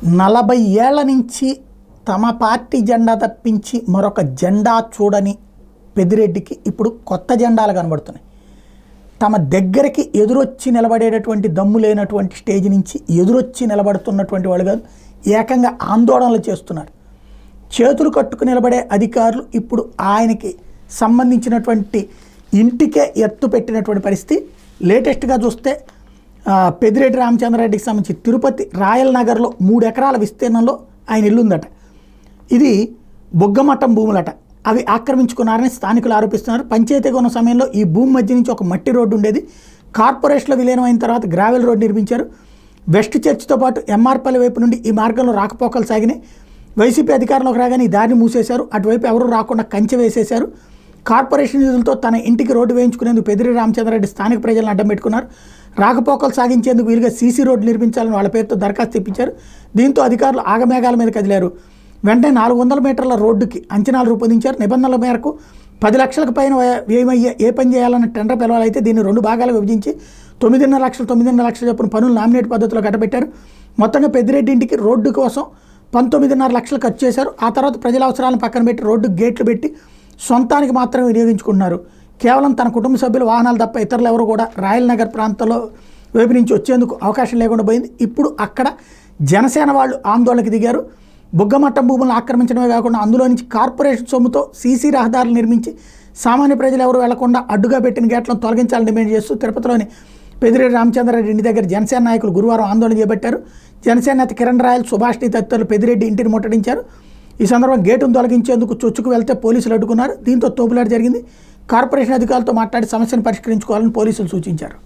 40 ఏళ్ల నుంచి తమ పార్టీ జెండా తప్పించి మరొక జెండా చూడని పెద్దిరెడ్డికి ఇప్పుడు కొత్త జెండాలు కనబడుతున్నాయి. తమ దగ్గరికి ఎదురొచ్చి నిలబడేటటువంటి దమ్ము లేనటువంటి స్టేజ్ నుంచి ఎదురొచ్చి నిలబడుతున్నటువంటి వాళ్ళు కాదు, ఏకంగా ఆందోళనలు చేస్తున్నారు. చేతులు కట్టుకు నిలబడే అధికారులు ఇప్పుడు ఆయనకి సంబంధించినటువంటి ఇంటికే ఎత్తు పెట్టినటువంటి పరిస్థితి. లేటెస్ట్గా చూస్తే పెద్దిరెడ్డి రామచంద్రారెడ్డికి సంబంధించి తిరుపతి రాయల్ నగర్లో 3 ఎకరాల విస్తీర్ణంలో ఆయన ఇల్లు ఉందట. ఇది బొగ్గమట్టం భూములట. అవి ఆక్రమించుకున్నారని స్థానికులు ఆరోపిస్తున్నారు. పంచాయతీగా ఉన్న సమయంలో ఈ భూమి మధ్య నుంచి ఒక మట్టి రోడ్డు ఉండేది. కార్పొరేషన్లో విలీనమైన తర్వాత గ్రావెల్ రోడ్డు నిర్మించారు. వెస్ట్ చర్చ్తో పాటు ఎంఆర్పల్లి వైపు నుండి ఈ మార్గంలో రాకపోకలు సాగినాయి. వైసీపీ అధికారంలోకి రాగానే ఈ దారిని మూసేశారు. అటువైపు ఎవరు రాకుండా కంచె వేసేశారు. కార్పొరేషన్ నిధులతో తన ఇంటికి రోడ్డు వేయించుకునేందుకు పెద్దిరెడ్డి రామచంద్రారెడ్డి స్థానిక ప్రజలను అడ్డం పెట్టుకున్నారు. రాకపోకలు సాగించేందుకు వీలుగా సీసీ రోడ్డు నిర్మించాలని వాళ్ళ పేరుతో దరఖాస్తు ఇప్పించారు. దీంతో అధికారులు ఆగమేఘాల మీద కదిలారు. వెంటనే 400 మీటర్ల రోడ్డుకి అంచనాలు రూపొందించారు. నిబంధనల మేరకు 10 లక్షలకు పైన వ్యయమయ్యే ఏ పని చేయాలన్న టెండర్ పిలవాలైతే దీన్ని 2 భాగాలుగా విభజించి 9.5 లక్షలు చొప్పున పనులు నామినేట్ పద్ధతిలో కట్టబెట్టారు. మొత్తంగా పెద్దిరెడ్డి ఇంటికి రోడ్డు కోసం 19.5 లక్షలు ఖర్చు చేశారు. ఆ తర్వాత ప్రజల అవసరాలను పక్కన పెట్టి రోడ్డు గేట్లు పెట్టి సొంతానికి మాత్రమే వినియోగించుకుంటున్నారు. కేవలం తన కుటుంబ సభ్యుల వాహనాలు తప్ప ఇతరులు ఎవరు కూడా రాయల్ నగర్ ప్రాంతంలో వైపు నుంచి వచ్చేందుకు అవకాశం లేకుండా పోయింది. ఇప్పుడు అక్కడ జనసేన వాళ్ళు ఆందోళనకు దిగారు. బొగ్గమట్టం భూములను ఆక్రమించడమే కాకుండా అందులో నుంచి కార్పొరేషన్ సొమ్ముతో సీసీ రహదారులు నిర్మించి సామాన్య ప్రజలు ఎవరు వెళ్లకుండా అడ్డుగా పెట్టిన గేట్లను తొలగించాలని డిమాండ్ చేస్తూ తిరుపతిలోని పెద్దిరెడ్డి రామచంద్రారెడ్డి ఇంటి దగ్గర జనసేన నాయకులు గురువారం ఆందోళన చేపట్టారు. జనసేన నేత కిరణ్ రాయల్, సుభాష్ని తదితరులు పెద్దిరెడ్డి ఇంటిని ముట్టడించారు. ఈ సందర్భంగా గేటును తొలగించేందుకు చొచ్చుకు వెళ్తే పోలీసులు అడ్డుకున్నారు. దీంతో తోపులాట జరిగింది. కార్పొరేషన్ అధికారులతో మాట్లాడి సమస్యను పరిష్కరించుకోవాలని పోలీసులు సూచించారు.